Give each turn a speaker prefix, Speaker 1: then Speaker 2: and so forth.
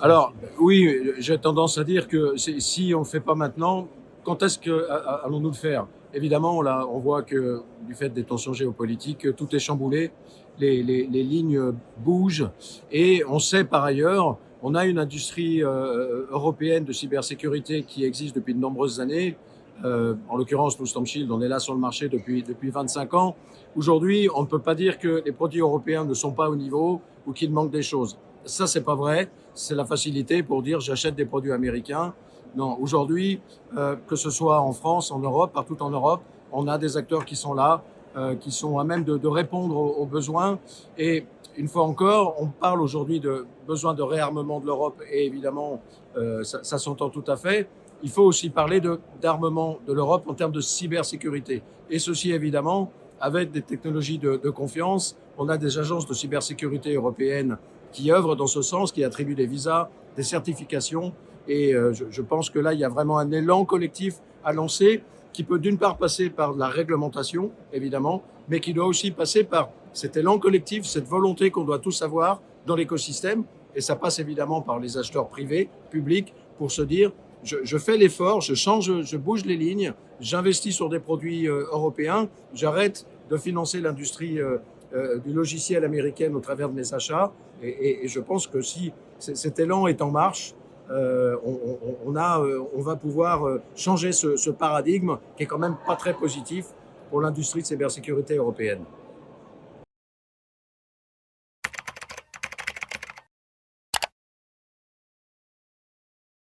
Speaker 1: Alors, oui, j'ai tendance à dire que si on ne le fait pas maintenant, quand est-ce que allons-nous le faire? Évidemment, là, on voit que du fait des tensions géopolitiques, tout est chamboulé, les lignes bougent, et on sait par ailleurs, on a une industrie européenne de cybersécurité qui existe depuis de nombreuses années. En l'occurrence, nous, StormShield, on est là sur le marché depuis 25 ans. Aujourd'hui, on ne peut pas dire que les produits européens ne sont pas au niveau ou qu'il manque des choses. Ça, c'est pas vrai. C'est la facilité pour dire j'achète des produits américains. Non, aujourd'hui, que ce soit en France, en Europe, partout en Europe, on a des acteurs qui sont là, qui sont à même de répondre aux besoins. Et une fois encore, on parle aujourd'hui de besoin de réarmement de l'Europe, et évidemment, ça s'entend tout à fait. Il faut aussi parler d'armement de l'Europe en termes de cybersécurité. Et ceci, évidemment, avec des technologies de confiance. On a des agences de cybersécurité européennes qui œuvrent dans ce sens, qui attribuent des visas, des certifications. Et je pense que là, il y a vraiment un élan collectif à lancer qui peut d'une part passer par la réglementation, évidemment, mais qui doit aussi passer par cet élan collectif, cette volonté qu'on doit tous avoir dans l'écosystème. Et ça passe évidemment par les acheteurs privés, publics, pour se dire, je fais l'effort, je change, je bouge les lignes, j'investis sur des produits européens, j'arrête de financer l'industrie du logiciel américaine au travers de mes achats. Et je pense que si cet élan est en marche, on va pouvoir changer ce paradigme qui est quand même pas très positif pour l'industrie de cybersécurité européenne.